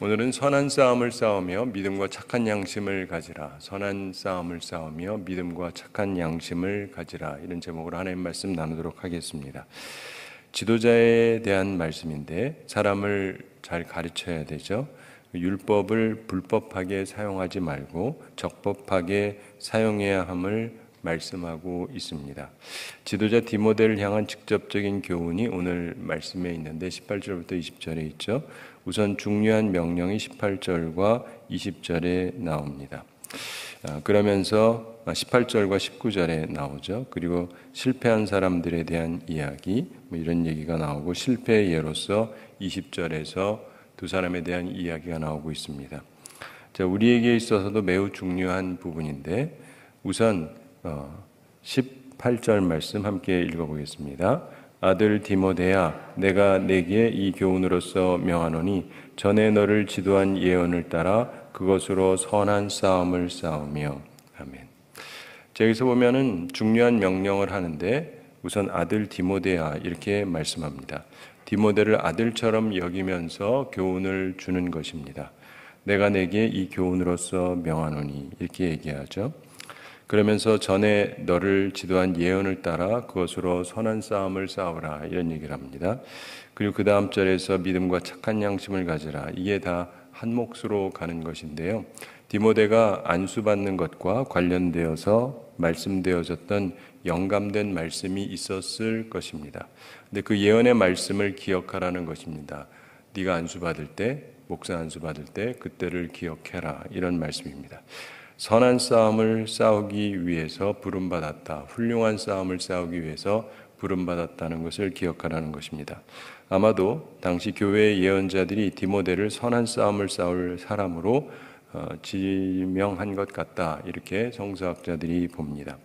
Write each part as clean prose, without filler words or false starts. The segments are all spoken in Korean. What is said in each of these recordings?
오늘은 선한 싸움을 싸우며 믿음과 착한 양심을 가지라. 선한 싸움을 싸우며 믿음과 착한 양심을 가지라. 이런 제목으로 하나님 말씀 나누도록 하겠습니다. 지도자에 대한 말씀인데 사람을 잘 가르쳐야 되죠. 율법을 불법하게 사용하지 말고 적법하게 사용해야 함을 말씀하고 있습니다. 지도자 디모데를 향한 직접적인 교훈이 오늘 말씀에 있는데 18절부터 20절에 있죠. 우선 중요한 명령이 18절과 20절에 나옵니다. 그러면서 18절과 19절에 나오죠. 그리고 실패한 사람들에 대한 이야기, 이런 얘기가 나오고 실패의 예로서 20절에서 두 사람에 대한 이야기가 나오고 있습니다. 자, 우리에게 있어서도 매우 중요한 부분인데 우선 18절 말씀 함께 읽어보겠습니다. 아들 디모데야, 내가 내게 이 교훈으로서 명하노니 전에 너를 지도한 예언을 따라 그것으로 선한 싸움을 싸우며. 아멘. 자, 여기서 보면은 중요한 명령을 하는데 우선 아들 디모데야 이렇게 말씀합니다. 디모데를 아들처럼 여기면서 교훈을 주는 것입니다. 내가 내게 이 교훈으로서 명하노니 이렇게 얘기하죠. 그러면서 전에 너를 지도한 예언을 따라 그것으로 선한 싸움을 싸우라 이런 얘기를 합니다. 그리고 그 다음 절에서 믿음과 착한 양심을 가지라. 이게 다 한 몫으로 가는 것인데요. 디모데가 안수받는 것과 관련되어서 말씀되어졌던 영감된 말씀이 있었을 것입니다. 근데 그 예언의 말씀을 기억하라는 것입니다. 네가 안수받을 때, 목사 안수받을 때 그때를 기억해라 이런 말씀입니다. 선한 싸움을 싸우기 위해서 부름받았다. 훌륭한 싸움을 싸우기 위해서 부름받았다는 것을 기억하라는 것입니다. 아마도 당시 교회의 예언자들이 디모데를 선한 싸움을 싸울 사람으로 지명한 것 같다. 이렇게 성서학자들이 봅니다.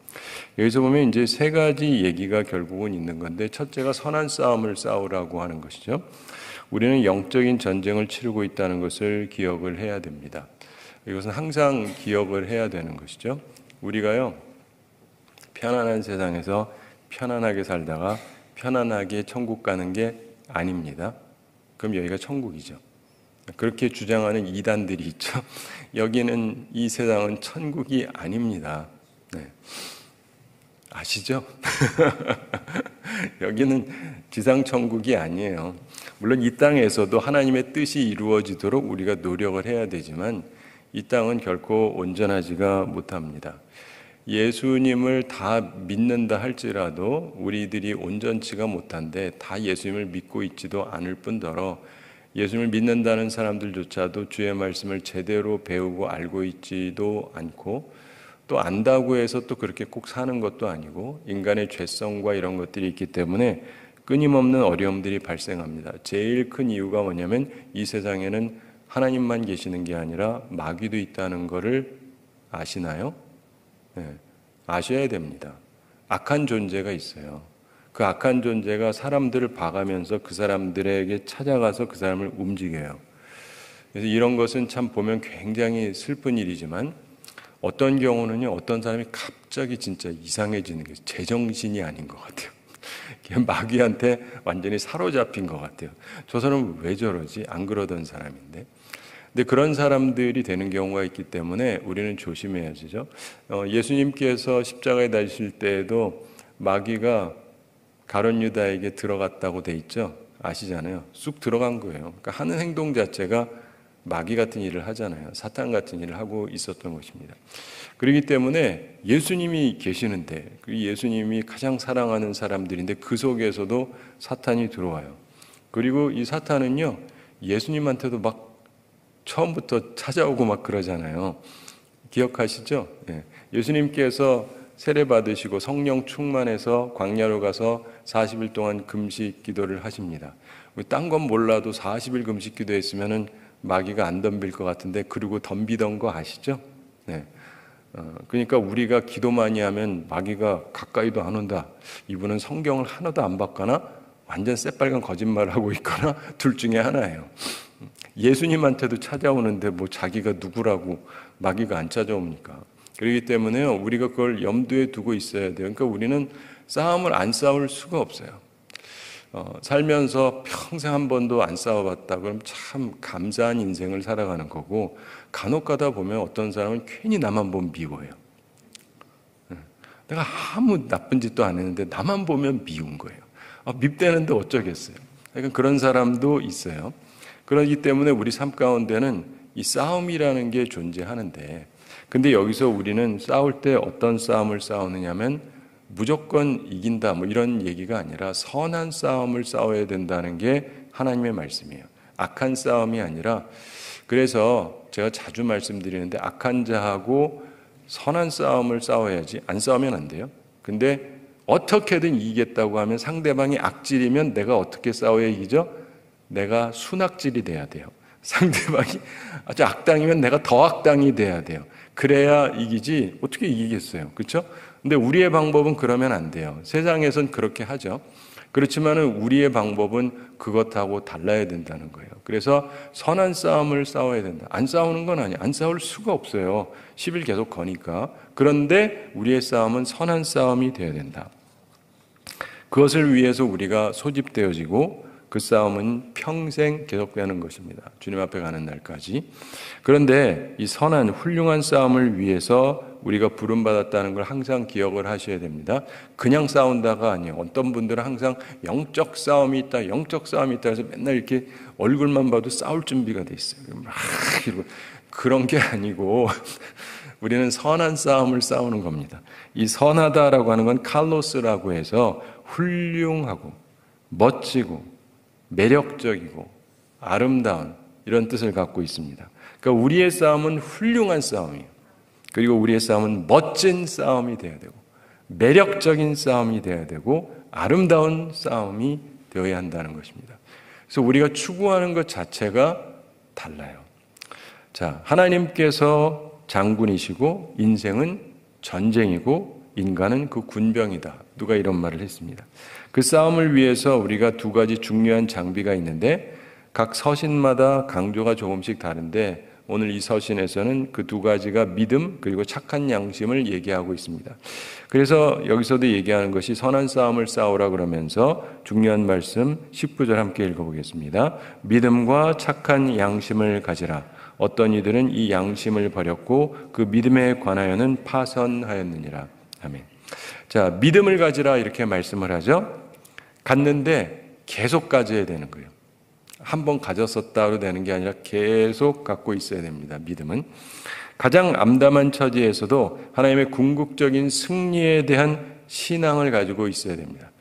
여기서 보면 이제 세 가지 얘기가 결국은 있는 건데 첫째가 선한 싸움을 싸우라고 하는 것이죠. 우리는 영적인 전쟁을 치르고 있다는 것을 기억을 해야 됩니다. 이것은 항상 기억을 해야 되는 것이죠. 우리가요, 편안한 세상에서 편안하게 살다가 편안하게 천국 가는 게 아닙니다. 그럼 여기가 천국이죠. 그렇게 주장하는 이단들이 있죠. 여기는 이 세상은 천국이 아닙니다. 네. 아시죠? 여기는 지상 천국이 아니에요. 물론 이 땅에서도 하나님의 뜻이 이루어지도록 우리가 노력을 해야 되지만 이 땅은 결코 온전하지가 못합니다. 예수님을 다 믿는다 할지라도 우리들이 온전치가 못한데 다 예수님을 믿고 있지도 않을 뿐더러 예수님을 믿는다는 사람들조차도 주의 말씀을 제대로 배우고 알고 있지도 않고 또 안다고 해서 또 그렇게 꼭 사는 것도 아니고 인간의 죄성과 이런 것들이 있기 때문에 끊임없는 어려움들이 발생합니다. 제일 큰 이유가 뭐냐면 이 세상에는 하나님만 계시는 게 아니라 마귀도 있다는 것을 아시나요? 네, 아셔야 됩니다. 악한 존재가 있어요. 그 악한 존재가 사람들을 봐가면서 그 사람들에게 찾아가서 그 사람을 움직여요. 그래서 이런 것은 참 보면 굉장히 슬픈 일이지만 어떤 경우는요, 어떤 사람이 갑자기 진짜 이상해지는 게 제정신이 아닌 것 같아요. 마귀한테 완전히 사로잡힌 것 같아요. 저 사람은 왜 저러지? 안 그러던 사람인데. 근데 그런 사람들이 되는 경우가 있기 때문에 우리는 조심해야죠. 예수님께서 십자가에 달리실 때에도 마귀가 가룟 유다에게 들어갔다고 돼 있죠. 아시잖아요. 쑥 들어간 거예요. 그러니까 하는 행동 자체가 마귀 같은 일을 하잖아요. 사탄 같은 일을 하고 있었던 것입니다. 그렇기 때문에 예수님이 계시는데 예수님이 가장 사랑하는 사람들인데 그 속에서도 사탄이 들어와요. 그리고 이 사탄은요, 예수님한테도 막 처음부터 찾아오고 막 그러잖아요. 기억하시죠? 예. 예수님께서 세례 받으시고 성령 충만해서 광야로 가서 40일 동안 금식 기도를 하십니다. 딴 건 몰라도 40일 금식 기도했으면은 마귀가 안 덤빌 것 같은데 그리고 덤비던 거 아시죠? 네. 그러니까 우리가 기도 많이 하면 마귀가 가까이도 안 온다. 이분은 성경을 하나도 안 봤거나 완전 새빨간 거짓말을 하고 있거나 둘 중에 하나예요. 예수님한테도 찾아오는데 뭐 자기가 누구라고 마귀가 안 찾아옵니까? 그렇기 때문에요, 우리가 그걸 염두에 두고 있어야 돼요. 그러니까 우리는 싸움을 안 싸울 수가 없어요. 살면서 평생 한 번도 안 싸워봤다 그럼 참 감사한 인생을 살아가는 거고, 간혹 가다 보면 어떤 사람은 괜히 나만 보면 미워요. 내가 아무 나쁜 짓도 안 했는데 나만 보면 미운 거예요. 밉대는데 어쩌겠어요. 그러니까 그런 사람도 있어요. 그렇기 때문에 우리 삶 가운데는 이 싸움이라는 게 존재하는데, 근데 여기서 우리는 싸울 때 어떤 싸움을 싸우느냐면 무조건 이긴다 뭐 이런 얘기가 아니라 선한 싸움을 싸워야 된다는 게 하나님의 말씀이에요. 악한 싸움이 아니라, 그래서 제가 자주 말씀드리는데 악한 자하고 선한 싸움을 싸워야지, 안 싸우면 안 돼요. 근데 어떻게든 이기겠다고 하면 상대방이 악질이면 내가 어떻게 싸워야 이기죠? 내가 순악질이 돼야 돼요. 상대방이 아주 악당이면 내가 더 악당이 돼야 돼요. 그래야 이기지 어떻게 이기겠어요. 그렇죠? 근데 우리의 방법은 그러면 안 돼요. 세상에선 그렇게 하죠. 그렇지만은 우리의 방법은 그것하고 달라야 된다는 거예요. 그래서 선한 싸움을 싸워야 된다. 안 싸우는 건 아니에요. 안 싸울 수가 없어요. 10일 계속 거니까. 그런데 우리의 싸움은 선한 싸움이 되어야 된다. 그것을 위해서 우리가 소집되어지고 그 싸움은 평생 계속되는 것입니다. 주님 앞에 가는 날까지. 그런데 이 선한 훌륭한 싸움을 위해서 우리가 부름받았다는 걸 항상 기억을 하셔야 됩니다. 그냥 싸운다가 아니에요. 어떤 분들은 항상 영적 싸움이 있다, 영적 싸움이 있다 해서 맨날 이렇게 얼굴만 봐도 싸울 준비가 돼 있어요. 막 이러고. 그런 게 아니고 우리는 선한 싸움을 싸우는 겁니다. 이 선하다라고 하는 건 칼로스라고 해서 훌륭하고 멋지고 매력적이고 아름다운 이런 뜻을 갖고 있습니다. 그러니까 우리의 싸움은 훌륭한 싸움이에요. 그리고 우리의 싸움은 멋진 싸움이 되어야 되고 매력적인 싸움이 되어야 되고 아름다운 싸움이 되어야 한다는 것입니다. 그래서 우리가 추구하는 것 자체가 달라요. 자, 하나님께서 장군이시고 인생은 전쟁이고 인간은 그 군병이다. 누가 이런 말을 했습니다. 그 싸움을 위해서 우리가 두 가지 중요한 장비가 있는데 각 서신마다 강조가 조금씩 다른데 오늘 이 서신에서는 그 두 가지가 믿음 그리고 착한 양심을 얘기하고 있습니다. 그래서 여기서도 얘기하는 것이 선한 싸움을 싸우라 그러면서 중요한 말씀 19절 함께 읽어보겠습니다. 믿음과 착한 양심을 가지라. 어떤 이들은 이 양심을 버렸고 그 믿음에 관하여는 파선하였느니라. 아멘. 자, 믿음을 가지라 이렇게 말씀을 하죠. 갖는데 계속 가져야 되는 거예요. 한번 가졌었다로 되는 게 아니라 계속 갖고 있어야 됩니다. 믿음은 가장 암담한 처지에서도 하나님의 궁극적인 승리에 대한 신앙을 가지고 있어야 됩니다.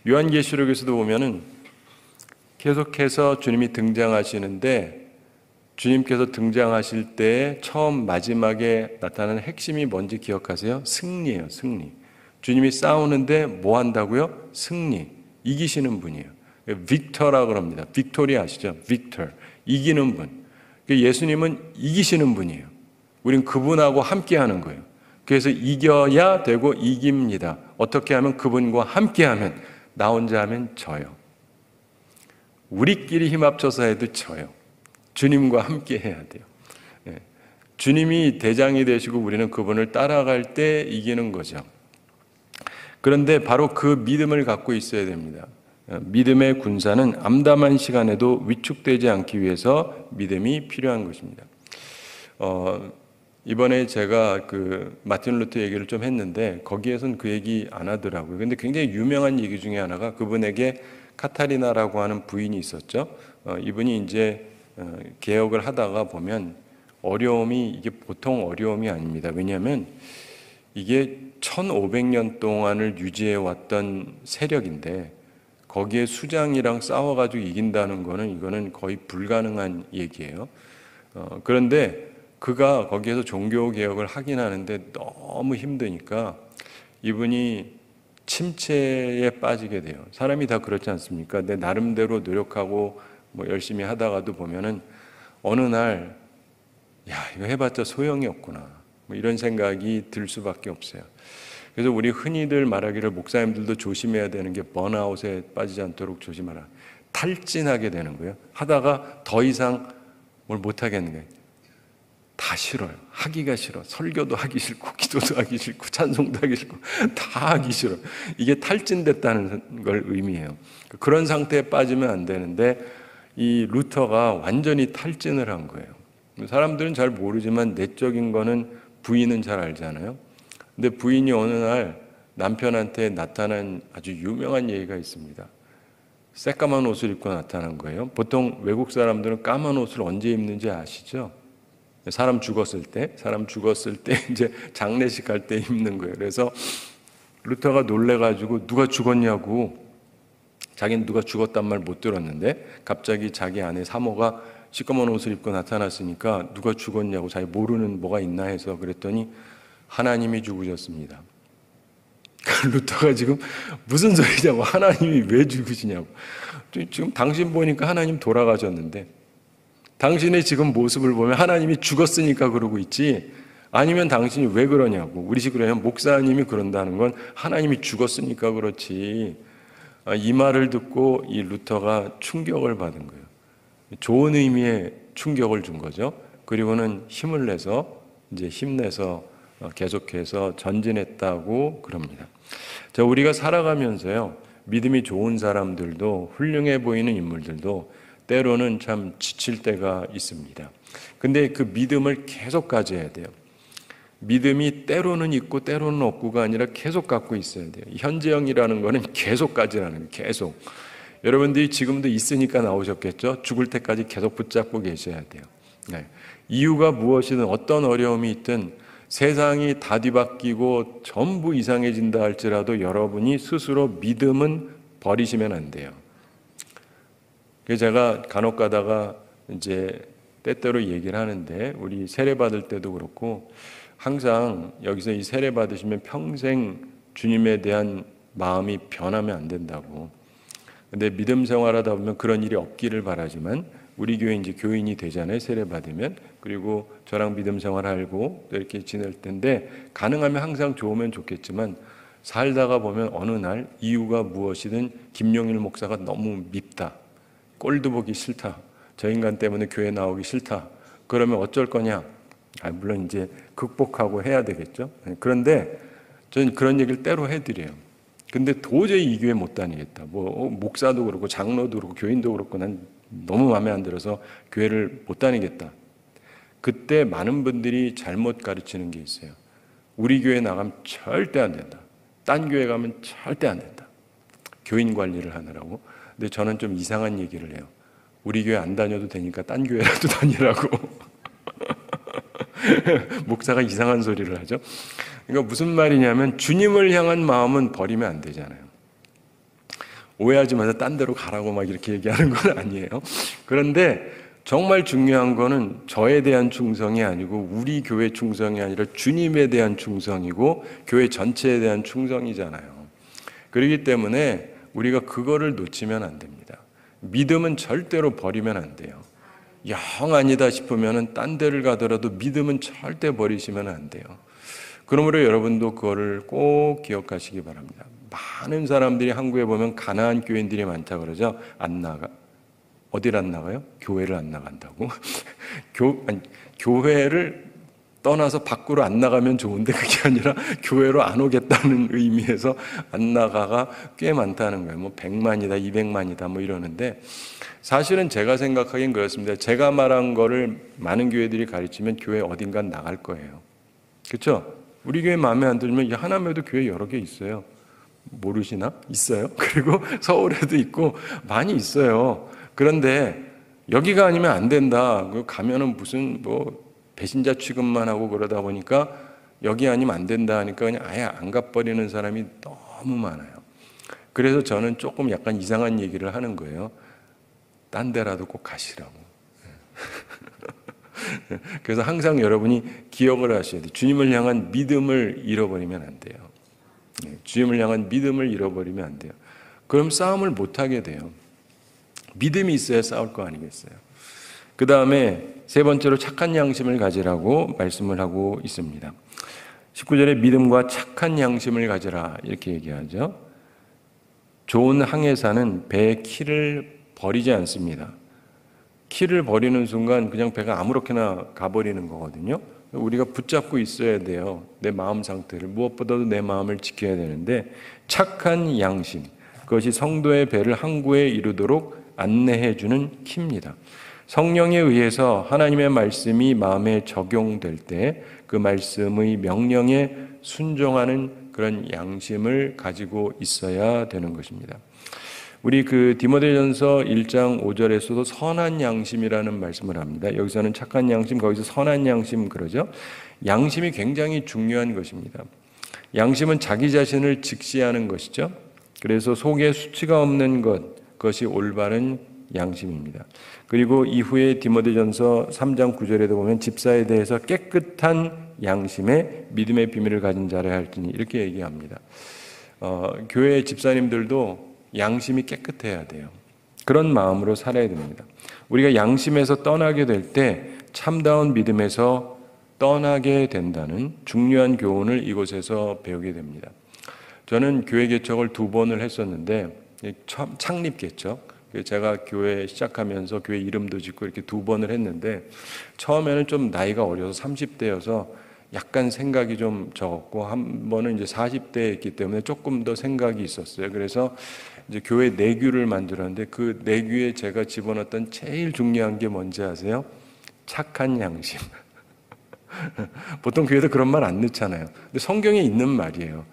요한계시록에서도 보면은 계속해서 주님이 등장하시는데 주님께서 등장하실 때 처음 마지막에 나타나는 핵심이 뭔지 기억하세요? 승리예요. 승리. 주님이 싸우는데 뭐 한다고요? 승리. 이기시는 분이에요. 빅터라고 합니다. 빅토리 아시죠? 빅터. 이기는 분. 예수님은 이기시는 분이에요. 우린 그분하고 함께 하는 거예요. 그래서 이겨야 되고 이깁니다. 어떻게 하면? 그분과 함께 하면. 나 혼자 하면 져요. 우리끼리 힘 합쳐서 해도 져요. 주님과 함께 해야 돼요. 주님이 대장이 되시고 우리는 그분을 따라갈 때 이기는 거죠. 그런데 바로 그 믿음을 갖고 있어야 됩니다. 믿음의 군사는 암담한 시간에도 위축되지 않기 위해서 믿음이 필요한 것입니다. 이번에 제가 그 마틴 루터 얘기를 좀 했는데 거기에선 그 얘기 안 하더라고요. 근데 굉장히 유명한 얘기 중에 하나가 그분에게 카타리나라고 하는 부인이 있었죠. 이분이 이제 개혁을 하다가 보면 어려움이 이게 보통 어려움이 아닙니다. 왜냐하면 이게 1500년 동안을 유지해 왔던 세력인데 거기에 수장이랑 싸워가지고 이긴다는 거는 이거는 거의 불가능한 얘기예요. 그런데 그가 거기에서 종교개혁을 하긴 하는데 너무 힘드니까 이분이 침체에 빠지게 돼요. 사람이 다 그렇지 않습니까? 내 나름대로 노력하고 뭐 열심히 하다가도 보면은 어느 날 야, 이거 해봤자 소용이 없구나. 뭐 이런 생각이 들 수밖에 없어요. 그래서 우리 흔히들 말하기를 목사님들도 조심해야 되는 게 번아웃에 빠지지 않도록 조심하라. 탈진하게 되는 거예요. 하다가 더 이상 뭘 못하겠는 거예요. 다 싫어요. 하기가 싫어. 설교도 하기 싫고, 기도도 하기 싫고, 찬송도 하기 싫고, 다 하기 싫어. 이게 탈진됐다는 걸 의미해요. 그런 상태에 빠지면 안 되는데, 이 루터가 완전히 탈진을 한 거예요. 사람들은 잘 모르지만 내적인 거는 부인은 잘 알잖아요. 근데 부인이 어느 날 남편한테 나타난 아주 유명한 얘기가 있습니다. 새까만 옷을 입고 나타난 거예요. 보통 외국 사람들은 까만 옷을 언제 입는지 아시죠? 사람 죽었을 때 이제 장례식 갈 때 입는 거예요. 그래서 루터가 놀래가지고 누가 죽었냐고, 자기는 누가 죽었단 말 못 들었는데 갑자기 자기 아내 사모가 시꺼먼 옷을 입고 나타났으니까 누가 죽었냐고, 자기 모르는 뭐가 있나 해서 그랬더니 하나님이 죽으셨습니다. 루터가 지금 무슨 소리냐고, 하나님이 왜 죽으시냐고. 지금 당신 보니까 하나님 돌아가셨는데, 당신의 지금 모습을 보면 하나님이 죽었으니까 그러고 있지, 아니면 당신이 왜 그러냐고. 우리 식으로 하면 목사님이 그런다는 건 하나님이 죽었으니까 그렇지. 이 말을 듣고 이 루터가 충격을 받은 거예요. 좋은 의미의 충격을 준 거죠. 그리고는 힘을 내서, 이제 힘내서 계속해서 전진했다고 그럽니다. 자, 우리가 살아가면서요, 믿음이 좋은 사람들도, 훌륭해 보이는 인물들도 때로는 참 지칠 때가 있습니다. 근데 그 믿음을 계속 가져야 돼요. 믿음이 때로는 있고 때로는 없고가 아니라 계속 갖고 있어야 돼요. 현재형이라는 거는 계속 가지라는 거예요. 계속. 여러분들이 지금도 있으니까 나오셨겠죠? 죽을 때까지 계속 붙잡고 계셔야 돼요. 네. 이유가 무엇이든, 어떤 어려움이 있든, 세상이 다 뒤바뀌고 전부 이상해진다 할지라도 여러분이 스스로 믿음은 버리시면 안 돼요. 그래서 제가 간혹 가다가 이제 때때로 얘기를 하는데, 우리 세례 받을 때도 그렇고 항상 여기서 이 세례 받으시면 평생 주님에 대한 마음이 변하면 안 된다고. 근데 믿음 생활하다 보면 그런 일이 없기를 바라지만, 우리 교회 이제 교인이 되잖아요, 세례 받으면. 그리고 저랑 믿음 생활 알고 이렇게 지낼 텐데, 가능하면 항상 좋으면 좋겠지만 살다가 보면 어느 날 이유가 무엇이든 김용일 목사가 너무 밉다, 꼴도 보기 싫다, 저 인간 때문에 교회 나오기 싫다, 그러면 어쩔 거냐? 물론 이제 극복하고 해야 되겠죠. 그런데 저는 그런 얘기를 때로 해드려요. 근데 도저히 이 교회 못 다니겠다. 목사도 그렇고 장로도 그렇고 교인도 그렇고 난 너무 마음에 안 들어서 교회를 못 다니겠다. 그때 많은 분들이 잘못 가르치는 게 있어요. 우리 교회 나가면 절대 안 된다. 딴 교회 가면 절대 안 된다. 교인 관리를 하느라고. 근데 저는 좀 이상한 얘기를 해요. 우리 교회 안 다녀도 되니까 딴 교회라도 다니라고. 목사가 이상한 소리를 하죠. 그러니까 무슨 말이냐면, 주님을 향한 마음은 버리면 안 되잖아요. 오해하지 마세요. 딴 데로 가라고 막 이렇게 얘기하는 건 아니에요. 그런데 정말 중요한 거는 저에 대한 충성이 아니고 우리 교회 충성이 아니라 주님에 대한 충성이고 교회 전체에 대한 충성이잖아요. 그렇기 때문에 우리가 그거를 놓치면 안 됩니다. 믿음은 절대로 버리면 안 돼요. 영 아니다 싶으면 딴 데를 가더라도 믿음은 절대 버리시면 안 돼요. 그러므로 여러분도 그거를 꼭 기억하시기 바랍니다. 많은 사람들이 한국에 보면 가난한 교인들이 많다 그러죠. 안 나가. 어디를 안 나가요? 교회를 안 나간다고? 교회를 떠나서 밖으로 안 나가면 좋은데 그게 아니라 교회로 안 오겠다는 의미에서 안 나가가 꽤 많다는 거예요. 100만이다, 200만이다 이러는데, 사실은 제가 생각하기엔 그렇습니다. 제가 말한 거를 많은 교회들이 가르치면 교회 어딘가 나갈 거예요. 그렇죠? 우리 교회 마음에 안 들면 하남에도 교회 여러 개 있어요. 모르시나? 있어요. 그리고 서울에도 있고 많이 있어요. 그런데 여기가 아니면 안 된다. 가면은 무슨 배신자 취급만 하고 그러다 보니까 여기 아니면 안 된다 하니까 그냥 아예 안 가버리는 사람이 너무 많아요. 그래서 저는 조금 약간 이상한 얘기를 하는 거예요. 딴 데라도 꼭 가시라고. 그래서 항상 여러분이 기억을 하셔야 돼요. 주님을 향한 믿음을 잃어버리면 안 돼요. 주님을 향한 믿음을 잃어버리면 안 돼요. 그럼 싸움을 못하게 돼요. 믿음이 있어야 싸울 거 아니겠어요. 그 다음에 세 번째로 착한 양심을 가지라고 말씀을 하고 있습니다. 19절에 믿음과 착한 양심을 가지라 이렇게 얘기하죠. 좋은 항해사는 배의 키를 버리지 않습니다. 키를 버리는 순간 그냥 배가 아무렇게나 가버리는 거거든요. 우리가 붙잡고 있어야 돼요. 내 마음 상태를. 무엇보다도 내 마음을 지켜야 되는데 착한 양심, 그것이 성도의 배를 항구에 이르도록 안내해주는 키입니다. 성령에 의해서 하나님의 말씀이 마음에 적용될 때 그 말씀의 명령에 순종하는 그런 양심을 가지고 있어야 되는 것입니다. 우리 디모데전서 1장 5절에서도 선한 양심이라는 말씀을 합니다. 여기서는 착한 양심, 거기서 선한 양심 그러죠. 양심이 굉장히 중요한 것입니다. 양심은 자기 자신을 직시하는 것이죠. 그래서 속에 수치가 없는 것, 그것이 올바른 양심입니다. 그리고 이후에 디모데전서 3장 9절에도 보면 집사에 대해서 깨끗한 양심에 믿음의 비밀을 가진 자라 할지니 이렇게 얘기합니다. 교회 집사님들도 양심이 깨끗해야 돼요. 그런 마음으로 살아야 됩니다. 우리가 양심에서 떠나게 될 때 참다운 믿음에서 떠나게 된다는 중요한 교훈을 이곳에서 배우게 됩니다. 저는 교회 개척을 2번을 했었는데 창립 개척, 제가 교회 시작하면서 교회 이름도 짓고 이렇게 2번을 했는데 처음에는 좀 나이가 어려서 30대여서 약간 생각이 좀 적었고 한 번은 이제 40대였기 때문에 조금 더 생각이 있었어요. 그래서 이제 교회 내규를 만들었는데 그 내규에 제가 집어넣었던 제일 중요한 게 뭔지 아세요? 착한 양심. 보통 교회도 그런 말 안 넣잖아요. 근데 성경에 있는 말이에요.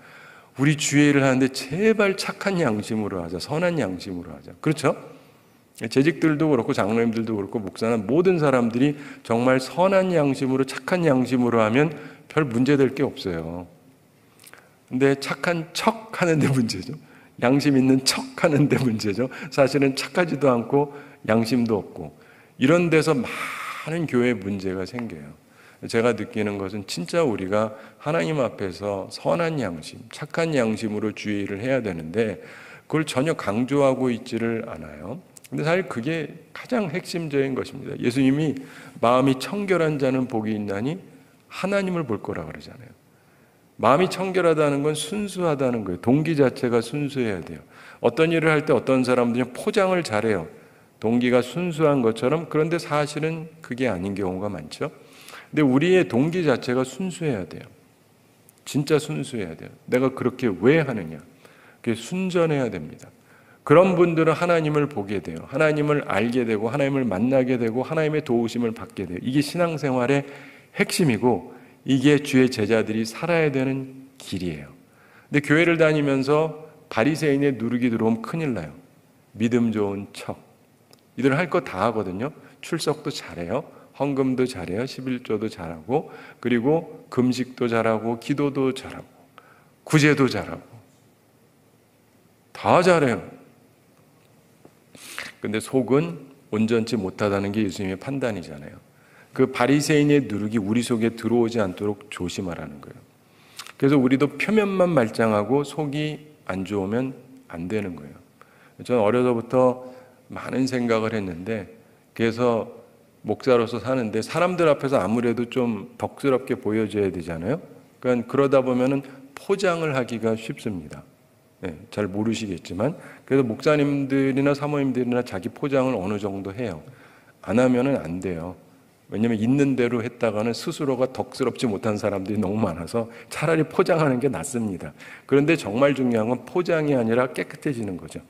우리 주의를 하는데 제발 착한 양심으로 하자. 선한 양심으로 하자. 그렇죠? 재직들도 그렇고 장로님들도 그렇고 목사는 모든 사람들이 정말 선한 양심으로 착한 양심으로 하면 별 문제될 게 없어요. 근데 착한 척 하는데 문제죠. 양심 있는 척 하는데 문제죠. 사실은 착하지도 않고 양심도 없고 이런 데서 많은 교회 문제가 생겨요. 제가 느끼는 것은 진짜 우리가 하나님 앞에서 선한 양심, 착한 양심으로 주의를 해야 되는데 그걸 전혀 강조하고 있지를 않아요. 근데 사실 그게 가장 핵심적인 것입니다. 예수님이 마음이 청결한 자는 복이 있나니 하나님을 볼 거라 그러잖아요. 마음이 청결하다는 건 순수하다는 거예요. 동기 자체가 순수해야 돼요. 어떤 일을 할 때 어떤 사람들은 포장을 잘해요. 동기가 순수한 것처럼. 그런데 사실은 그게 아닌 경우가 많죠. 근데 우리의 동기 자체가 순수해야 돼요. 진짜 순수해야 돼요. 내가 그렇게 왜 하느냐. 그게 순전해야 됩니다. 그런 분들은 하나님을 보게 돼요. 하나님을 알게 되고 하나님을 만나게 되고 하나님의 도우심을 받게 돼요. 이게 신앙생활의 핵심이고 이게 주의 제자들이 살아야 되는 길이에요. 근데 교회를 다니면서 바리새인의 누룩이 들어오면 큰일 나요. 믿음 좋은 척. 이들 할 거 다 하거든요. 출석도 잘해요. 헌금도 잘해요. 11조도 잘하고 그리고 금식도 잘하고 기도도 잘하고 구제도 잘하고 다 잘해요. 근데 속은 온전치 못하다는 게 예수님의 판단이잖아요. 그 바리새인의 누룩이 우리 속에 들어오지 않도록 조심하라는 거예요. 그래서 우리도 표면만 말짱하고 속이 안 좋으면 안 되는 거예요. 저는 어려서부터 많은 생각을 했는데 그래서 목사로서 사는데 사람들 앞에서 아무래도 좀 덕스럽게 보여줘야 되잖아요. 그러니까 그러다 보면은 포장을 하기가 쉽습니다. 네, 잘 모르시겠지만 그래서 목사님들이나 사모님들이나 자기 포장을 어느 정도 해요. 안 하면은 안 돼요. 왜냐하면 있는 대로 했다가는 스스로가 덕스럽지 못한 사람들이 너무 많아서 차라리 포장하는 게 낫습니다. 그런데 정말 중요한 건 포장이 아니라 깨끗해지는 거죠.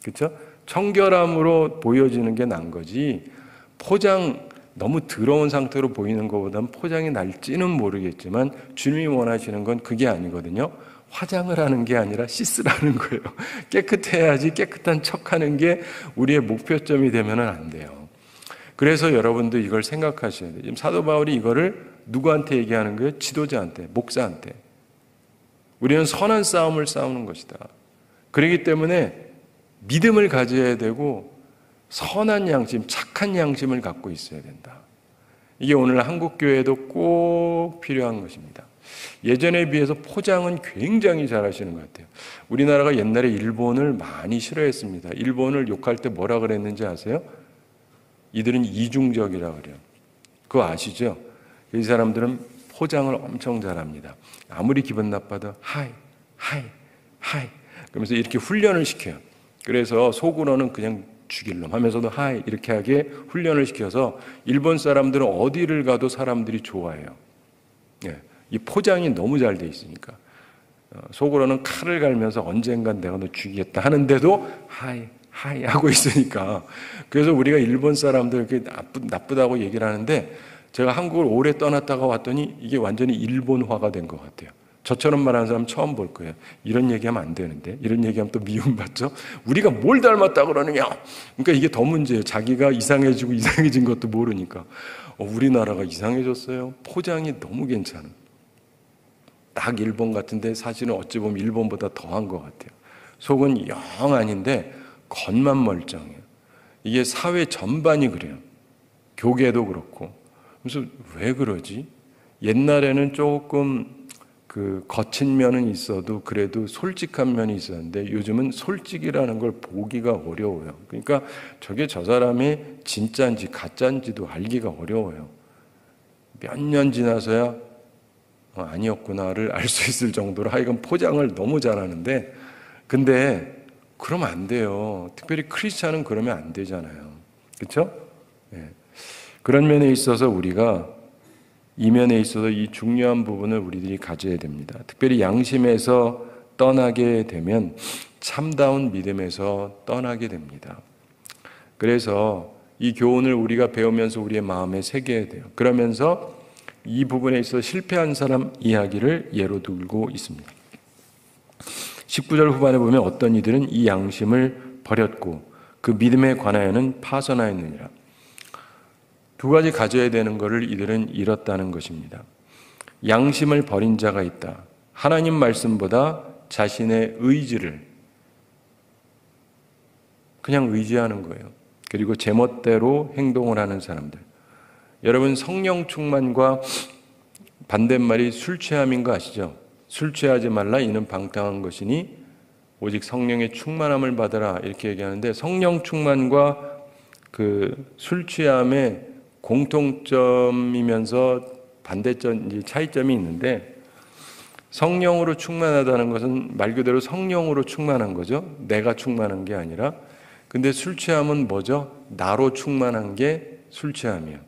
그렇죠? 청결함으로 보여지는 게 난 거지 포장 너무 더러운 상태로 보이는 것보다는 포장이 날지는 모르겠지만 주님이 원하시는 건 그게 아니거든요. 화장을 하는 게 아니라 씻으라는 거예요. 깨끗해야지 깨끗한 척하는 게 우리의 목표점이 되면 안 돼요. 그래서 여러분도 이걸 생각하셔야 돼요. 지금 사도 바울이 이거를 누구한테 얘기하는 거예요? 지도자한테, 목사한테. 우리는 선한 싸움을 싸우는 것이다. 그렇기 때문에 믿음을 가져야 되고 선한 양심, 착한 양심을 갖고 있어야 된다. 이게 오늘 한국교회에도 꼭 필요한 것입니다. 예전에 비해서 포장은 굉장히 잘하시는 것 같아요. 우리나라가 옛날에 일본을 많이 싫어했습니다. 일본을 욕할 때 뭐라 그랬는지 아세요? 이들은 이중적이라 그래요. 그거 아시죠? 이 사람들은 포장을 엄청 잘합니다. 아무리 기분 나빠도 하이, 하이, 하이 그러면서 이렇게 훈련을 시켜요. 그래서 속으로는 그냥 죽일 놈 하면서도 하이 이렇게 하게 훈련을 시켜서 일본 사람들은 어디를 가도 사람들이 좋아해요. 예, 이 포장이 너무 잘 돼 있으니까. 속으로는 칼을 갈면서 언젠간 내가 너 죽이겠다 하는데도 하이 하고 있으니까. 그래서 우리가 일본 사람들 이렇게 나쁘다고 얘기를 하는데 제가 한국을 오래 떠났다가 왔더니 이게 완전히 일본화가 된 것 같아요. 저처럼 말하는 사람 처음 볼 거예요. 이런 얘기하면 안 되는데, 이런 얘기하면 또 미움받죠. 우리가 뭘 닮았다 그러느냐. 그러니까 이게 더 문제예요. 자기가 이상해지고 이상해진 것도 모르니까. 우리나라가 이상해졌어요. 포장이 너무 괜찮은. 딱 일본 같은데 사실은 어찌 보면 일본보다 더한 것 같아요. 속은 영 아닌데 겉만 멀쩡해요. 이게 사회 전반이 그래요. 교계도 그렇고. 그래서 왜 그러지? 옛날에는 조금 그 거친 면은 있어도 그래도 솔직한 면이 있었는데 요즘은 솔직이라는 걸 보기가 어려워요. 그러니까 저게 저 사람이 진짜인지 가짜인지도 알기가 어려워요. 몇 년 지나서야 아니었구나를 알 수 있을 정도로 하여간 포장을 너무 잘하는데 근데 그러면 안 돼요. 특별히 크리스찬은 그러면 안 되잖아요. 그렇죠? 네. 그런 면에 있어서 우리가 이 면에 있어서 이 중요한 부분을 우리들이 가져야 됩니다. 특별히 양심에서 떠나게 되면 참다운 믿음에서 떠나게 됩니다. 그래서 이 교훈을 우리가 배우면서 우리의 마음에 새겨야 돼요. 그러면서 이 부분에 있어서 실패한 사람 이야기를 예로 들고 있습니다. 19절 후반에 보면 어떤 이들은 이 양심을 버렸고 그 믿음에 관하여는 파선하였느니라. 두 가지 가져야 되는 것을 이들은 잃었다는 것입니다. 양심을 버린 자가 있다. 하나님 말씀보다 자신의 의지를 그냥 의지하는 거예요. 그리고 제멋대로 행동을 하는 사람들. 여러분 성령 충만과 반대말이 술 취함인 거 아시죠? 술 취하지 말라 이는 방탕한 것이니 오직 성령의 충만함을 받아라 이렇게 얘기하는데 성령 충만과 그 술 취함의 공통점이면서 반대점, 차이점이 있는데 성령으로 충만하다는 것은 말 그대로 성령으로 충만한 거죠. 내가 충만한 게 아니라. 근데 술 취함은 뭐죠? 나로 충만한 게 술 취함이에요.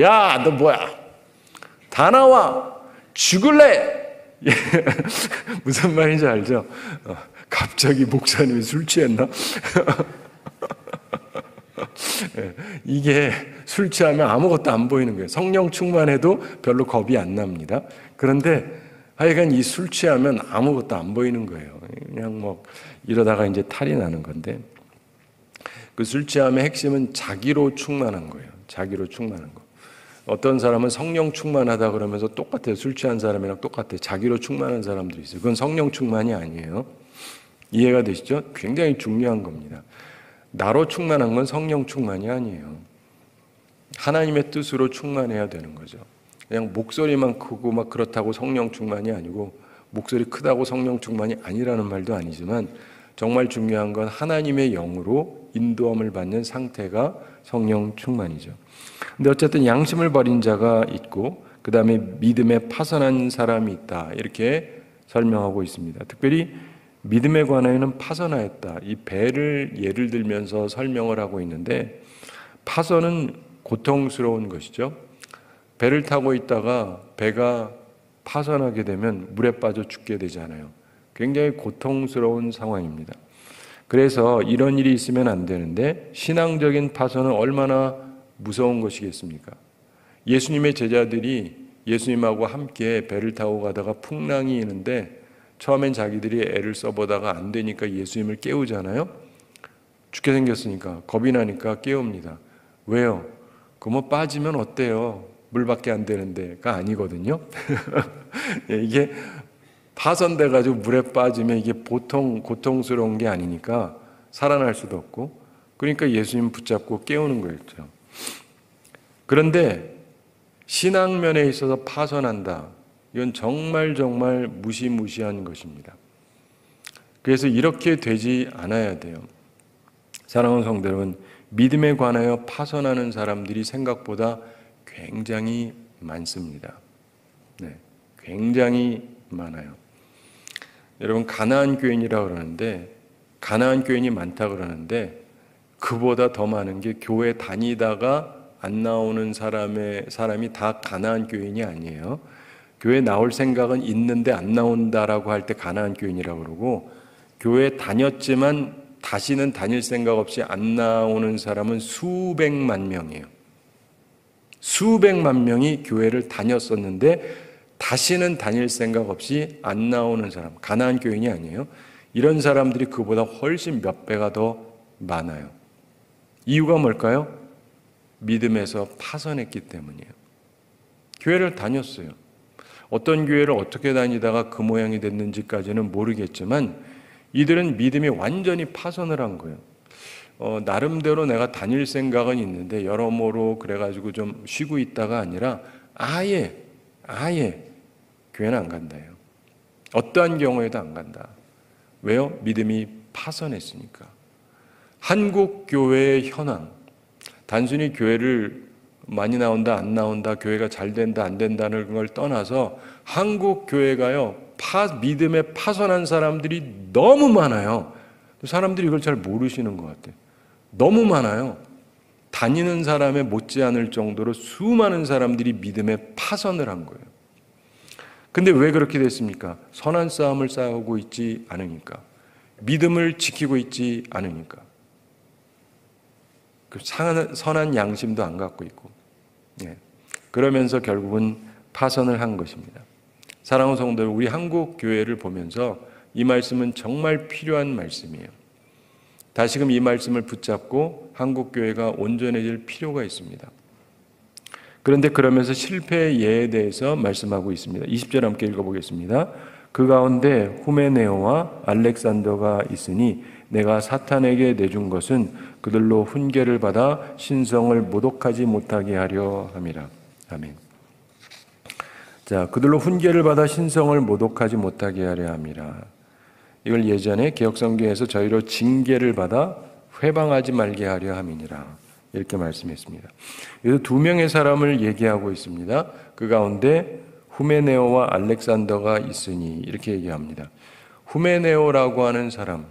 야, 너 뭐야? 다 나와! 죽을래! 무슨 말인지 알죠? 갑자기 목사님이 술 취했나? 이게 술 취하면 아무것도 안 보이는 거예요. 성령 충만해도 별로 겁이 안 납니다. 그런데 하여간 이 술 취하면 아무것도 안 보이는 거예요. 그냥 뭐 이러다가 이제 탈이 나는 건데 그 술 취함의 핵심은 자기로 충만한 거예요. 자기로 충만한 거. 어떤 사람은 성령 충만하다 그러면서 똑같아요. 술 취한 사람이랑 똑같아요. 자기로 충만한 사람들이 있어요. 그건 성령 충만이 아니에요. 이해가 되시죠? 굉장히 중요한 겁니다. 나로 충만한 건 성령 충만이 아니에요. 하나님의 뜻으로 충만해야 되는 거죠. 그냥 목소리만 크고 막 그렇다고 성령 충만이 아니고 목소리 크다고 성령 충만이 아니라는 말도 아니지만 정말 중요한 건 하나님의 영으로 인도함을 받는 상태가 성령 충만이죠. 근데 어쨌든 양심을 버린 자가 있고 그 다음에 믿음에 파선한 사람이 있다 이렇게 설명하고 있습니다. 특별히 믿음에 관하여는 파선하였다. 이 배를 예를 들면서 설명을 하고 있는데 파선은 고통스러운 것이죠. 배를 타고 있다가 배가 파선하게 되면 물에 빠져 죽게 되잖아요. 굉장히 고통스러운 상황입니다. 그래서 이런 일이 있으면 안 되는데 신앙적인 파선은 얼마나 무서운 것이겠습니까? 예수님의 제자들이 예수님하고 함께 배를 타고 가다가 풍랑이 있는데 처음엔 자기들이 애를 써보다가 안 되니까 예수님을 깨우잖아요. 죽게 생겼으니까 겁이 나니까 깨웁니다. 왜요? 그거 뭐 빠지면 어때요? 물밖에 안 되는데가 아니거든요. 이게 파선돼가지고 물에 빠지면 이게 보통 고통스러운 게 아니니까 살아날 수도 없고 그러니까 예수님 붙잡고 깨우는 거였죠. 그런데 신앙면에 있어서 파선한다. 이건 정말 무시무시한 것입니다. 그래서 이렇게 되지 않아야 돼요. 사랑하는 성도 여러분, 믿음에 관하여 파선하는 사람들이 생각보다 굉장히 많습니다. 네, 굉장히 많아요. 여러분 가나안 교인이라고 그러는데 가나안 교인이 많다 그러는데 그보다 더 많은 게 교회 다니다가 안 나오는 사람이 다 가나안 교인이 아니에요. 교회 나올 생각은 있는데 안 나온다라고 할 때 가나안 교인이라고 그러고, 교회 다녔지만 다시는 다닐 생각 없이 안 나오는 사람은 수백만 명이에요. 수백만 명이 교회를 다녔었는데 다시는 다닐 생각 없이 안 나오는 사람, 가나안 교인이 아니에요. 이런 사람들이 그보다 훨씬 몇 배가 더 많아요. 이유가 뭘까요? 믿음에서 파선했기 때문이에요. 교회를 다녔어요. 어떤 교회를 어떻게 다니다가 그 모양이 됐는지까지는 모르겠지만 이들은 믿음이 완전히 파선을 한 거예요. 나름대로 내가 다닐 생각은 있는데 여러모로 그래가지고 좀 쉬고 있다가 아니라 아예 교회는 안 간다요. 어떠한 경우에도 안 간다. 왜요? 믿음이 파선했으니까. 한국 교회의 현황, 단순히 교회를 많이 나온다 안 나온다, 교회가 잘 된다 안 된다는 걸 떠나서 한국 교회가요, 믿음에 파선한 사람들이 너무 많아요. 사람들이 이걸 잘 모르시는 것 같아요. 너무 많아요. 다니는 사람에 못지않을 정도로 수많은 사람들이 믿음에 파선을 한 거예요. 근데 왜 그렇게 됐습니까? 선한 싸움을 싸우고 있지 않으니까. 믿음을 지키고 있지 않으니까. 선한 양심도 안 갖고 있고. 그러면서 결국은 파선을 한 것입니다. 사랑하는 성도들, 우리 한국 교회를 보면서 이 말씀은 정말 필요한 말씀이에요. 다시금 이 말씀을 붙잡고 한국 교회가 온전해질 필요가 있습니다. 그런데 그러면서 실패의 예에 대해서 말씀하고 있습니다. 20절 함께 읽어보겠습니다. 그 가운데 후메네오와 알렉산더가 있으니 내가 사탄에게 내준 것은 그들로 훈계를 받아 신성을 모독하지 못하게 하려 함이라. 아멘. 자, 그들로 훈계를 받아 신성을 모독하지 못하게 하려 함이라. 이걸 예전에 개역성경에서 저희로 징계를 받아 회방하지 말게 하려 함이니라. 이렇게 말씀했습니다. 그래서 두 명의 사람을 얘기하고 있습니다. 그 가운데 후메네오와 알렉산더가 있으니 이렇게 얘기합니다. 후메네오라고 하는 사람,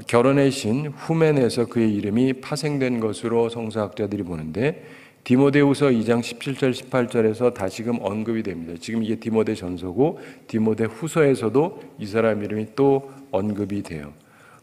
결혼의 신 후멘에서 그의 이름이 파생된 것으로 성서학자들이 보는데 디모데후서 2장 17절 18절에서 다시금 언급이 됩니다. 지금 이게 디모데 전서고 디모데 후서에서도 이 사람 이름이 또 언급이 돼요.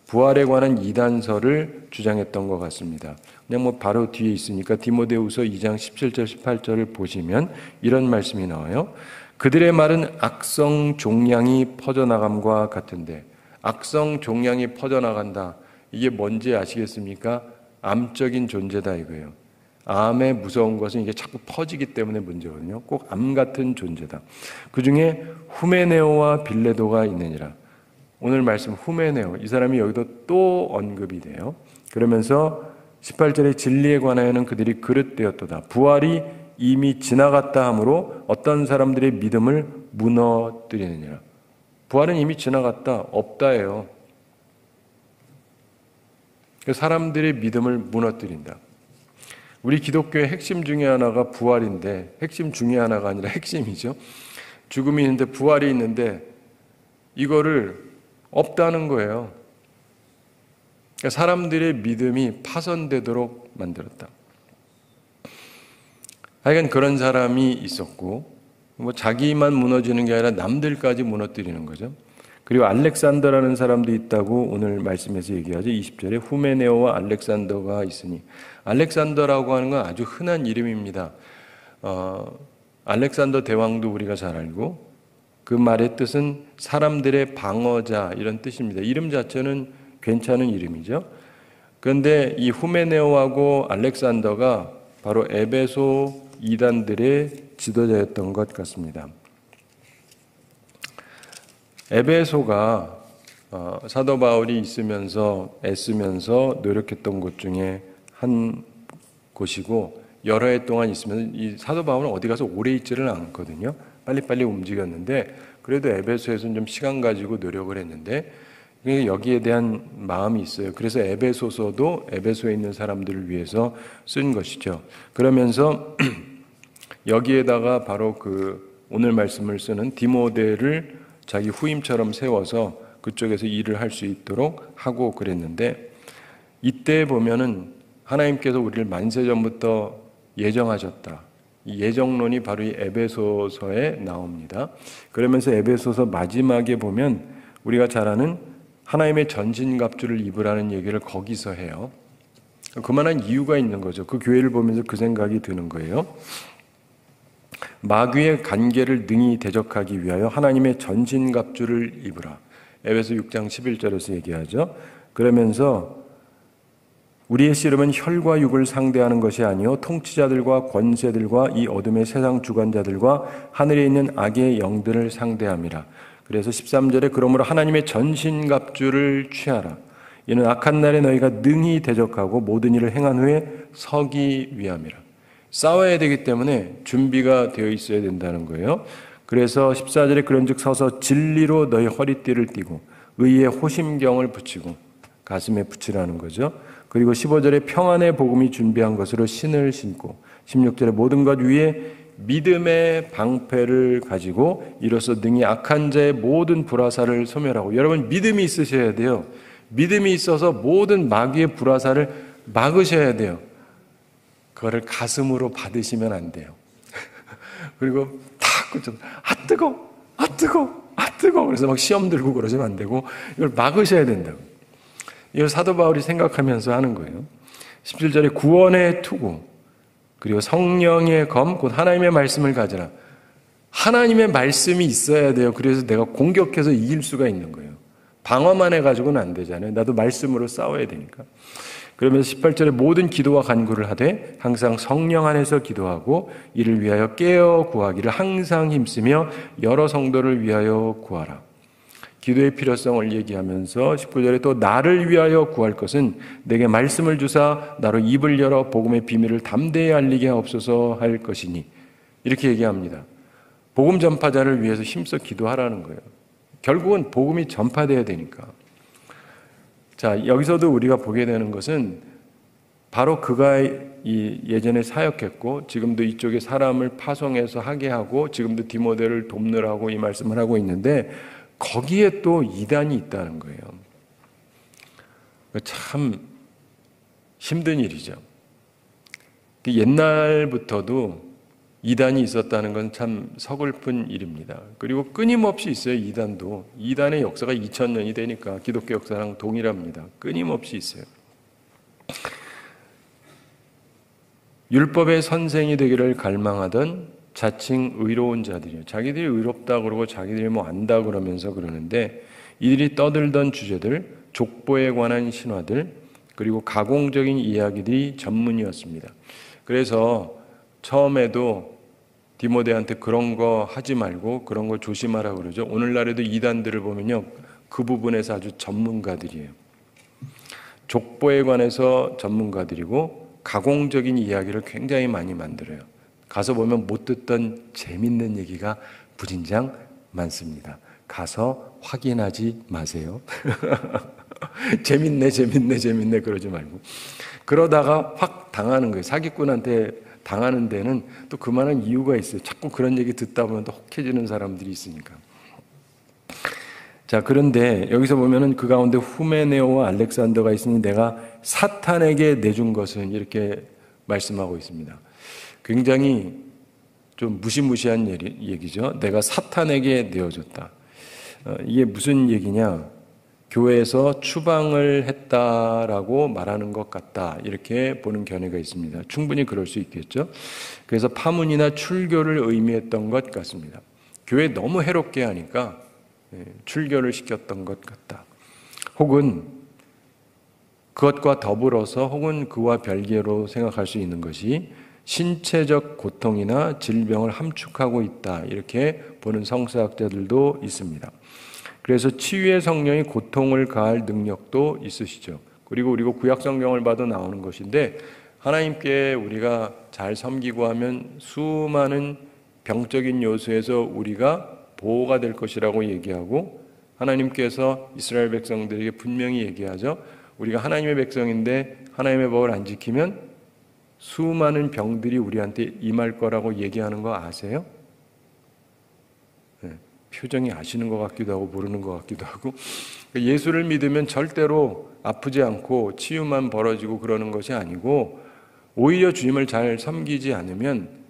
부활에 관한 이단설을 주장했던 것 같습니다. 그냥 바로 뒤에 있으니까 디모데후서 2장 17절 18절을 보시면 이런 말씀이 나와요. 그들의 말은 악성 종양이 퍼져나감과 같은데, 악성 종양이 퍼져나간다. 이게 뭔지 아시겠습니까? 암적인 존재다 이거예요. 암의 무서운 것은 이게 자꾸 퍼지기 때문에 문제거든요. 꼭 암 같은 존재다. 그 중에 후메네오와 빌레도가 있느니라. 오늘 말씀 후메네오, 이 사람이 여기도 또 언급이 돼요. 그러면서 18절에 진리에 관하여는 그들이 그릇되었도다. 부활이 이미 지나갔다 하므로 어떤 사람들의 믿음을 무너뜨리느니라. 부활은 이미 지나갔다, 없다예요. 사람들의 믿음을 무너뜨린다. 우리 기독교의 핵심 중에 하나가 부활인데, 핵심 중에 하나가 아니라 핵심이죠. 죽음이 있는데 부활이 있는데 이거를 없다는 거예요. 사람들의 믿음이 파손되도록 만들었다. 하여간 그런 사람이 있었고, 자기만 무너지는 게 아니라 남들까지 무너뜨리는 거죠. 그리고 알렉산더라는 사람도 있다고 오늘 말씀에서 얘기하죠. 20절에 후메네오와 알렉산더가 있으니, 알렉산더라고 하는 건 아주 흔한 이름입니다. 알렉산더 대왕도 우리가 잘 알고, 그 말의 뜻은 사람들의 방어자 이런 뜻입니다. 이름 자체는 괜찮은 이름이죠. 그런데 이 후메네오하고 알렉산더가 바로 에베소 이단들의 지도자였던 것 같습니다. 에베소가 사도 바울이 있으면서 애쓰면서 노력했던 곳 중에 한 곳이고, 여러 해 동안 있으면서 이 사도 바울은 어디 가서 오래 있지를 않거든요. 빨리빨리 움직였는데 그래도 에베소에서는 좀 시간 가지고 노력을 했는데 여기에 대한 마음이 있어요. 그래서 에베소서도 에베소에 있는 사람들을 위해서 쓴 것이죠. 그러면서 여기에다가 바로 그 오늘 말씀을 쓰는 디모데를 자기 후임처럼 세워서 그쪽에서 일을 할 수 있도록 하고 그랬는데, 이때 보면은 하나님께서 우리를 만세전부터 예정하셨다. 이 예정론이 바로 이 에베소서에 나옵니다. 그러면서 에베소서 마지막에 보면 우리가 잘 아는 하나님의 전신갑주를 입으라는 얘기를 거기서 해요. 그만한 이유가 있는 거죠. 그 교회를 보면서 그 생각이 드는 거예요. 마귀의 간계를 능히 대적하기 위하여 하나님의 전신갑주를 입으라. 에베소 6장 11절에서 얘기하죠. 그러면서 우리의 씨름은 혈과 육을 상대하는 것이 아니요 통치자들과 권세들과 이 어둠의 세상 주관자들과 하늘에 있는 악의 영들을 상대함이라. 그래서 13절에 그러므로 하나님의 전신갑주를 취하라. 이는 악한 날에 너희가 능히 대적하고 모든 일을 행한 후에 서기 위함이라. 싸워야 되기 때문에 준비가 되어 있어야 된다는 거예요. 그래서 14절에 그런즉 서서 진리로 너희 허리띠를 띠고 의의 호심경을 붙이고 가슴에 붙이라는 거죠. 그리고 15절에 평안의 복음이 준비한 것으로 신을 신고 16절에 모든 것 위에 믿음의 방패를 가지고 이로써 능히 악한 자의 모든 불화살을 소멸하고. 여러분 믿음이 있으셔야 돼요. 믿음이 있어서 모든 마귀의 불화살을 막으셔야 돼요. 그거를 가슴으로 받으시면 안 돼요. 그리고 탁 꽂혀서 아 뜨거, 아 뜨거, 아 뜨거. 그래서 막 시험 들고 그러시면 안 되고 이걸 막으셔야 된다고. 이걸 사도 바울이 생각하면서 하는 거예요. 17절에 구원의 투구 그리고 성령의 검 곧 하나님의 말씀을 가지라. 하나님의 말씀이 있어야 돼요. 그래서 내가 공격해서 이길 수가 있는 거예요. 방어만 해가지고는 안 되잖아요. 나도 말씀으로 싸워야 되니까. 그러면서 18절에 모든 기도와 간구를 하되 항상 성령 안에서 기도하고 이를 위하여 깨어 구하기를 항상 힘쓰며 여러 성도를 위하여 구하라. 기도의 필요성을 얘기하면서 19절에 또 나를 위하여 구할 것은 내게 말씀을 주사 나로 입을 열어 복음의 비밀을 담대히 알리게 하옵소서 할 것이니. 이렇게 얘기합니다. 복음 전파자를 위해서 힘써 기도하라는 거예요. 결국은 복음이 전파돼야 되니까. 자, 여기서도 우리가 보게 되는 것은 바로 그가 예전에 사역했고 지금도 이쪽에 사람을 파송해서 하게 하고 지금도 디모데를 돕느라고 이 말씀을 하고 있는데 거기에 또 이단이 있다는 거예요. 참 힘든 일이죠. 옛날부터도 이단이 있었다는 건 참 서글픈 일입니다. 그리고 끊임없이 있어요. 이단도. 이단의 역사가 2000년이 되니까 기독교 역사랑 동일합니다. 끊임없이 있어요. 율법의 선생이 되기를 갈망하던 자칭 의로운 자들이요. 자기들이 의롭다 그러고 자기들이 뭐 안다 그러면서 그러는데 이들이 떠들던 주제들, 족보에 관한 신화들, 그리고 가공적인 이야기들이 전문이었습니다. 그래서 처음에도 디모데한테 그런 거 하지 말고 그런 거 조심하라 그러죠. 오늘날에도 이단들을 보면요. 그 부분에서 아주 전문가들이에요. 족보에 관해서 전문가들이고 가공적인 이야기를 굉장히 많이 만들어요. 가서 보면 못 듣던 재밌는 얘기가 불인장 많습니다. 가서 확인하지 마세요. 재밌네 그러지 말고. 그러다가 확 당하는 거예요. 사기꾼한테 당하는 데는 또 그만한 이유가 있어요. 자꾸 그런 얘기 듣다 보면 또 혹해지는 사람들이 있으니까. 자, 그런데 여기서 보면은 그 가운데 후메네오와 알렉산더가 있으니 내가 사탄에게 내준 것은 이렇게 말씀하고 있습니다. 굉장히 좀 무시무시한 얘기죠. 내가 사탄에게 내어줬다. 이게 무슨 얘기냐? 교회에서 추방을 했다라고 말하는 것 같다. 이렇게 보는 견해가 있습니다. 충분히 그럴 수 있겠죠. 그래서 파문이나 출교를 의미했던 것 같습니다. 교회 너무 해롭게 하니까 출교를 시켰던 것 같다. 혹은 그것과 더불어서 혹은 그와 별개로 생각할 수 있는 것이 신체적 고통이나 질병을 함축하고 있다. 이렇게 보는 성서학자들도 있습니다. 그래서 치유의 성령이 고통을 가할 능력도 있으시죠. 그리고 우리가 구약 성경을 봐도 나오는 것인데 하나님께 우리가 잘 섬기고 하면 수많은 병적인 요소에서 우리가 보호가 될 것이라고 얘기하고 하나님께서 이스라엘 백성들에게 분명히 얘기하죠. 우리가 하나님의 백성인데 하나님의 법을 안 지키면 수많은 병들이 우리한테 임할 거라고 얘기하는 거 아세요? 네. 표정이 아시는 것 같기도 하고 모르는 것 같기도 하고, 예수를 믿으면 절대로 아프지 않고 치유만 벌어지고 그러는 것이 아니고, 오히려 주님을 잘 섬기지 않으면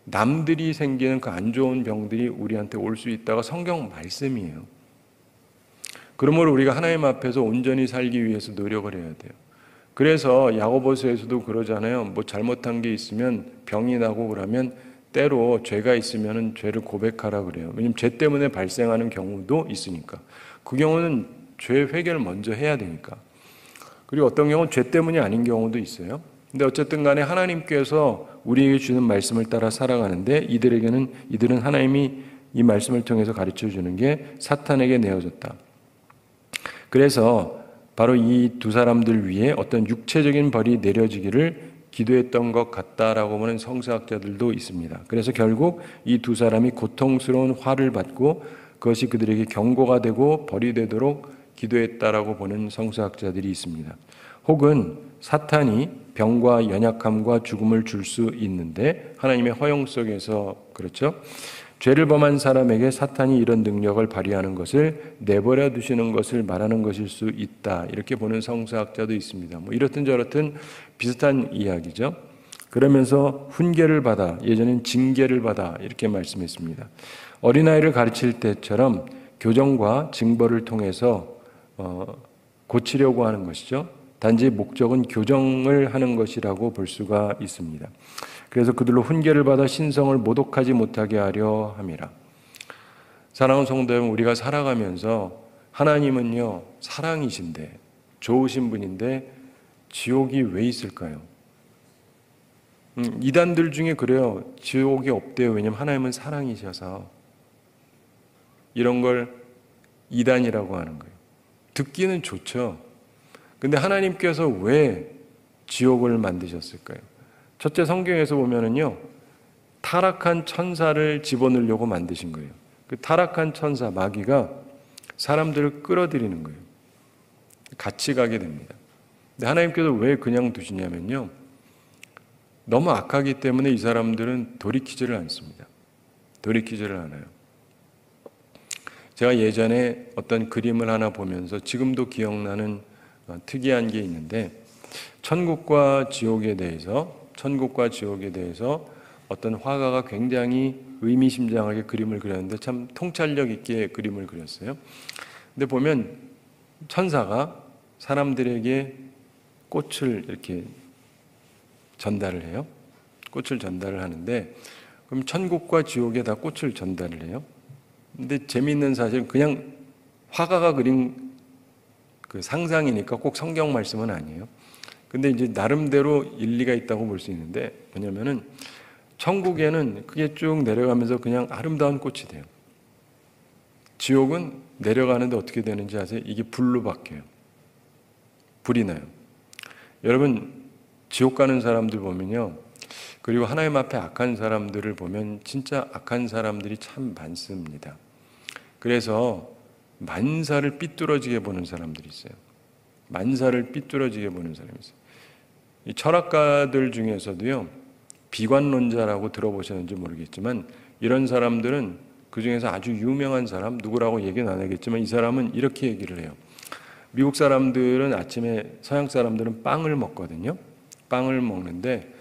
남들이 생기는 그 안 좋은 병들이 우리한테 올 수 있다가 성경 말씀이에요. 그러므로 우리가 하나님 앞에서 온전히 살기 위해서 노력을 해야 돼요. 그래서 야고보서에서도 그러잖아요. 뭐 잘못한 게 있으면 병이 나고 그러면 때로 죄가 있으면 죄를 고백하라 그래요. 왜냐하면 죄 때문에 발생하는 경우도 있으니까. 그 경우는 죄 회개를 먼저 해야 되니까. 그리고 어떤 경우는 죄 때문이 아닌 경우도 있어요. 근데 어쨌든 간에 하나님께서 우리에게 주는 말씀을 따라 살아가는데 이들은 하나님이 이 말씀을 통해서 가르쳐 주는 게 사탄에게 내어졌다. 그래서 바로 이 두 사람들 위에 어떤 육체적인 벌이 내려지기를 기도했던 것 같다라고 보는 성서학자들도 있습니다. 그래서 결국 이 두 사람이 고통스러운 화를 받고 그것이 그들에게 경고가 되고 벌이 되도록 기도했다라고 보는 성서학자들이 있습니다. 혹은 사탄이 병과 연약함과 죽음을 줄 수 있는데 하나님의 허용 속에서 그렇죠. 죄를 범한 사람에게 사탄이 이런 능력을 발휘하는 것을 내버려 두시는 것을 말하는 것일 수 있다. 이렇게 보는 성서학자도 있습니다. 뭐 이렇든 저렇든 비슷한 이야기죠. 그러면서 훈계를 받아, 예전엔 징계를 받아 이렇게 말씀했습니다. 어린아이를 가르칠 때처럼 교정과 징벌을 통해서 고치려고 하는 것이죠. 단지 목적은 교정을 하는 것이라고 볼 수가 있습니다. 그래서 그들로 훈계를 받아 신성을 모독하지 못하게 하려 함이라. 사랑하는 성도 여러분, 우리가 살아가면서 하나님은요 사랑이신데 좋으신 분인데 지옥이 왜 있을까요? 이단들 중에 그래요. 지옥이 없대요. 왜냐하면 하나님은 사랑이셔서. 이런 걸 이단이라고 하는 거예요. 듣기는 좋죠. 근데 하나님께서 왜 지옥을 만드셨을까요? 첫째, 성경에서 보면은요, 타락한 천사를 집어넣으려고 만드신 거예요. 그 타락한 천사, 마귀가 사람들을 끌어들이는 거예요. 같이 가게 됩니다. 근데 하나님께서 왜 그냥 두시냐면요, 너무 악하기 때문에 이 사람들은 돌이키지를 않습니다. 돌이키지를 않아요. 제가 예전에 어떤 그림을 하나 보면서 지금도 기억나는 특이한 게 있는데, 천국과 지옥에 대해서 어떤 화가가 굉장히 의미심장하게 그림을 그렸는데 참 통찰력 있게 그림을 그렸어요. 근데 보면 천사가 사람들에게 꽃을 이렇게 전달을 해요. 꽃을 전달을 하는데, 그럼 천국과 지옥에 다 꽃을 전달을 해요. 근데 재미있는 사실은 그냥 화가가 그린 그 상상이니까 꼭 성경 말씀은 아니에요. 근데 이제 나름대로 일리가 있다고 볼 수 있는데, 뭐냐면은 천국에는 그게 쭉 내려가면서 그냥 아름다운 꽃이 돼요. 지옥은 내려가는데 어떻게 되는지 아세요? 이게 불로 바뀌어요. 불이 나요. 여러분, 지옥 가는 사람들 보면요, 그리고 하나님 앞에 악한 사람들을 보면 진짜 악한 사람들이 참 많습니다. 그래서 만사를 삐뚤어지게 보는 사람들이 있어요. 만사를 삐뚤어지게 보는 사람이 있어요. 이 철학가들 중에서도요, 비관론자라고 들어보셨는지 모르겠지만 이런 사람들은 그 중에서 아주 유명한 사람, 누구라고 얘기는 안 하겠지만 이 사람은 이렇게 얘기를 해요. 미국 사람들은 아침에, 서양 사람들은 빵을 먹거든요. 빵을 먹는데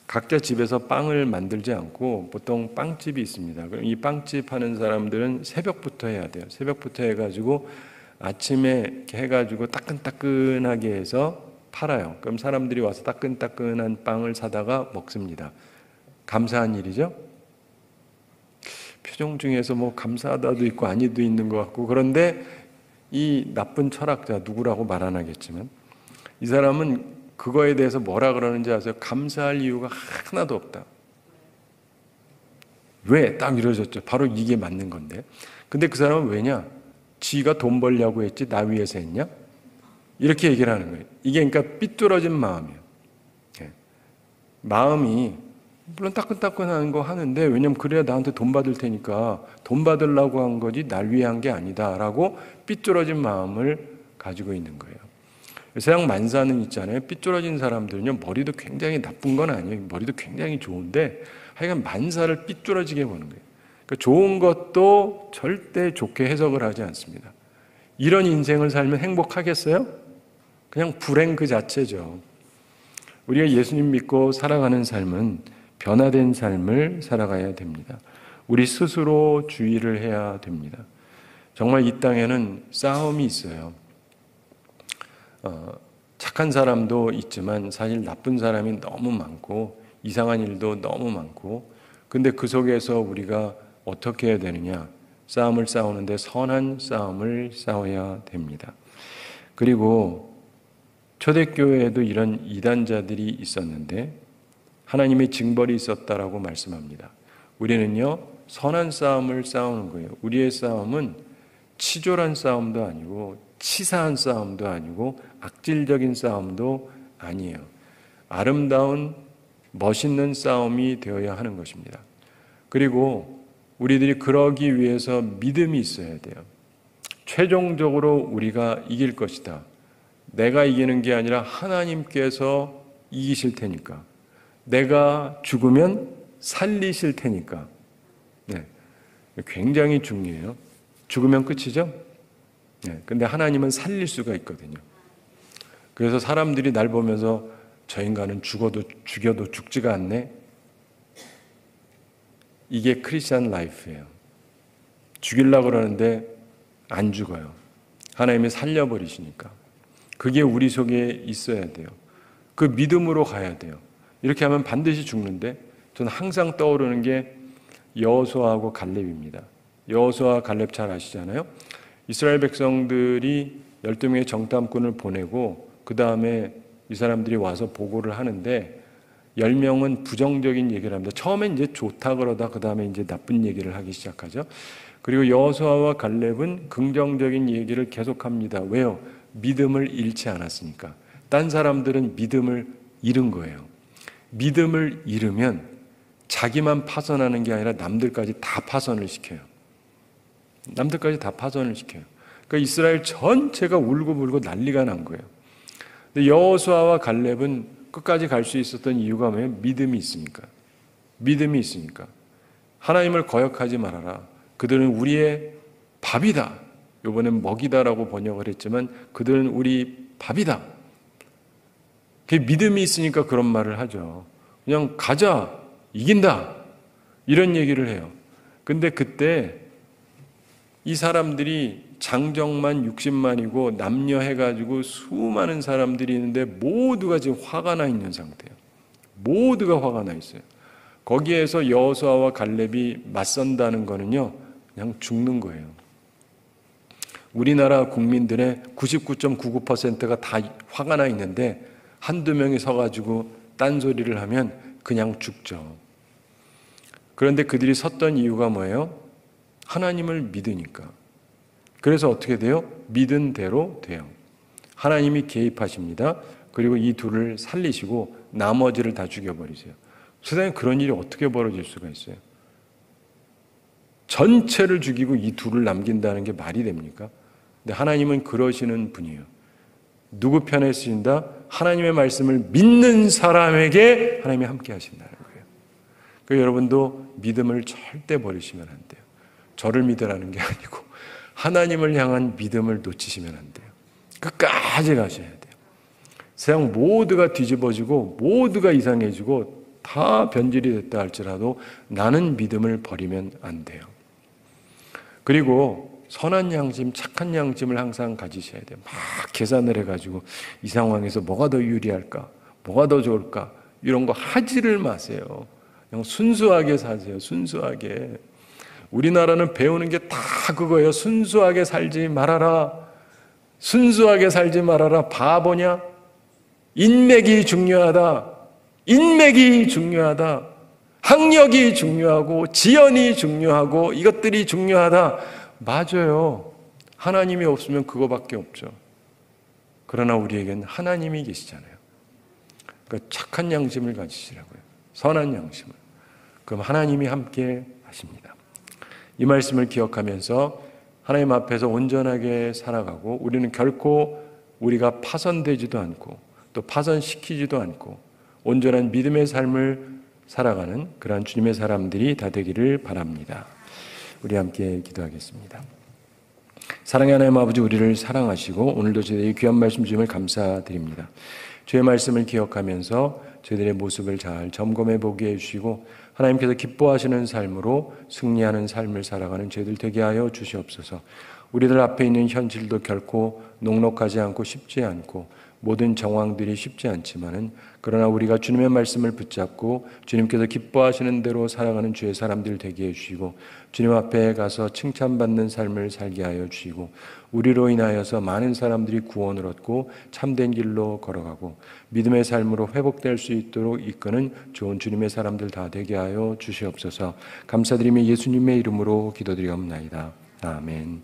각자 집에서 빵을 만들지 않고 보통 빵집이 있습니다. 그럼 이 빵집 하는 사람들은 새벽부터 해야 돼요. 새벽부터 해가지고 아침에 이렇게 해가지고 따끈따끈하게 해서 팔아요. 그럼 사람들이 와서 따끈따끈한 빵을 사다가 먹습니다. 감사한 일이죠? 표정 중에서 뭐 감사하다도 있고 아니도 있는 것 같고, 그런데 이 나쁜 철학자, 누구라고 말 안 하겠지만 이 사람은 그거에 대해서 뭐라 그러는지 아세요? 감사할 이유가 하나도 없다. 왜? 딱 이러셨죠. 바로 이게 맞는 건데. 근데 그 사람은 왜냐? 지가 돈 벌려고 했지 나 위해서 했냐? 이렇게 얘기를 하는 거예요. 이게 그러니까 삐뚤어진 마음이에요. 마음이 물론 따끈따끈한 거 하는데, 왜냐면 그래야 나한테 돈 받을 테니까 돈 받으려고 한 거지 날 위해 한 게 아니다 라고 삐뚤어진 마음을 가지고 있는 거예요. 세상 만사는 있잖아요. 삐뚤어진 사람들은요, 머리도 굉장히 나쁜 건 아니에요. 머리도 굉장히 좋은데 하여간 만사를 삐뚤어지게 보는 거예요. 좋은 것도 절대 좋게 해석을 하지 않습니다. 이런 인생을 살면 행복하겠어요? 그냥 불행 그 자체죠. 우리가 예수님 믿고 살아가는 삶은 변화된 삶을 살아가야 됩니다. 우리 스스로 주의를 해야 됩니다. 정말 이 땅에는 싸움이 있어요. 착한 사람도 있지만 사실 나쁜 사람이 너무 많고 이상한 일도 너무 많고, 근데 그 속에서 우리가 어떻게 해야 되느냐? 싸움을 싸우는데 선한 싸움을 싸워야 됩니다. 그리고 초대교회에도 이런 이단자들이 있었는데 하나님의 징벌이 있었다라고 말씀합니다. 우리는요, 선한 싸움을 싸우는 거예요. 우리의 싸움은 치졸한 싸움도 아니고 치사한 싸움도 아니고 악질적인 싸움도 아니에요. 아름다운 멋있는 싸움이 되어야 하는 것입니다. 그리고 우리들이 그러기 위해서 믿음이 있어야 돼요. 최종적으로 우리가 이길 것이다. 내가 이기는 게 아니라 하나님께서 이기실 테니까. 내가 죽으면 살리실 테니까. 네, 굉장히 중요해요. 죽으면 끝이죠? 네, 근데 하나님은 살릴 수가 있거든요. 그래서 사람들이 날 보면서 저 인간은 죽어도 죽여도 죽지가 않네. 이게 크리스찬 라이프예요. 죽이려고 그러는데 안 죽어요. 하나님이 살려버리시니까. 그게 우리 속에 있어야 돼요. 그 믿음으로 가야 돼요. 이렇게 하면 반드시 죽는데, 저는 항상 떠오르는 게 여호수아하고 갈렙입니다. 여호수아 갈렙 잘 아시잖아요. 이스라엘 백성들이 12명의 정탐꾼을 보내고 그 다음에 이 사람들이 와서 보고를 하는데 10명은 부정적인 얘기를 합니다. 처음엔 이제 좋다 그러다 그 다음에 이제 나쁜 얘기를 하기 시작하죠. 그리고 여호수아와 갈렙은 긍정적인 얘기를 계속합니다. 왜요? 믿음을 잃지 않았으니까. 딴 사람들은 믿음을 잃은 거예요. 믿음을 잃으면 자기만 파선하는 게 아니라 남들까지 다 파선을 시켜요. 남들까지 다 파선을 시켜요. 그러니까 이스라엘 전체가 울고불고 난리가 난 거예요. 근데 여호수아와 갈렙은 끝까지 갈 수 있었던 이유가 뭐예요? 믿음이 있으니까. 믿음이 있으니까. 하나님을 거역하지 말아라. 그들은 우리의 밥이다. 이번엔 먹이다라고 번역을 했지만 그들은 우리 밥이다. 그게 믿음이 있으니까 그런 말을 하죠. 그냥 가자. 이긴다. 이런 얘기를 해요. 근데 그때 이 사람들이 장정만 60만이고 남녀 해가지고 수많은 사람들이 있는데 모두가 지금 화가 나 있는 상태예요. 모두가 화가 나 있어요. 거기에서 여호수아와 갈렙이 맞선다는 거는요, 그냥 죽는 거예요. 우리나라 국민들의 99.99%가 다 화가 나 있는데 한두 명이 서가지고 딴소리를 하면 그냥 죽죠. 그런데 그들이 섰던 이유가 뭐예요? 하나님을 믿으니까. 그래서 어떻게 돼요? 믿은 대로 돼요. 하나님이 개입하십니다. 그리고 이 둘을 살리시고 나머지를 다 죽여버리세요. 세상에 그런 일이 어떻게 벌어질 수가 있어요? 전체를 죽이고 이 둘을 남긴다는 게 말이 됩니까? 근데 하나님은 그러시는 분이에요. 누구 편에 쓰신다? 하나님의 말씀을 믿는 사람에게 하나님이 함께 하신다는 거예요. 그러니까 여러분도 믿음을 절대 버리시면 안 돼요. 저를 믿으라는 게 아니고 하나님을 향한 믿음을 놓치시면 안 돼요. 끝까지 가셔야 돼요. 세상 모두가 뒤집어지고 모두가 이상해지고 다 변질이 됐다 할지라도 나는 믿음을 버리면 안 돼요. 그리고 선한 양심, 착한 양심을 항상 가지셔야 돼요. 막 계산을 해가지고 이 상황에서 뭐가 더 유리할까? 뭐가 더 좋을까? 이런 거 하지를 마세요. 그냥 순수하게 사세요. 순수하게. 우리나라는 배우는 게 다 그거예요. 순수하게 살지 말아라. 순수하게 살지 말아라. 바보냐? 인맥이 중요하다. 인맥이 중요하다. 학력이 중요하고 지연이 중요하고 이것들이 중요하다. 맞아요. 하나님이 없으면 그거밖에 없죠. 그러나 우리에겐 하나님이 계시잖아요. 그러니까 착한 양심을 가지시라고요. 선한 양심을. 그럼 하나님이 함께 하십니다. 이 말씀을 기억하면서 하나님 앞에서 온전하게 살아가고 우리는 결코 우리가 파선되지도 않고 또 파선시키지도 않고 온전한 믿음의 삶을 살아가는 그러한 주님의 사람들이 다 되기를 바랍니다. 우리 함께 기도하겠습니다. 사랑의 하나님 아버지, 우리를 사랑하시고 오늘도 저희의 귀한 말씀 주심을 감사드립니다. 주의 말씀을 기억하면서 저희들의 모습을 잘 점검해 보게 해주시고 하나님께서 기뻐하시는 삶으로 승리하는 삶을 살아가는 저희들 되게 하여 주시옵소서. 우리들 앞에 있는 현실도 결코 녹록하지 않고 쉽지 않고 모든 정황들이 쉽지 않지만은 그러나 우리가 주님의 말씀을 붙잡고 주님께서 기뻐하시는 대로 살아가는 주의 사람들 되게 해주시고 주님 앞에 가서 칭찬받는 삶을 살게 하여 주시고 우리로 인하여서 많은 사람들이 구원을 얻고 참된 길로 걸어가고 믿음의 삶으로 회복될 수 있도록 이끄는 좋은 주님의 사람들 다 되게 하여 주시옵소서. 감사드리며 예수님의 이름으로 기도드리옵나이다. 아멘.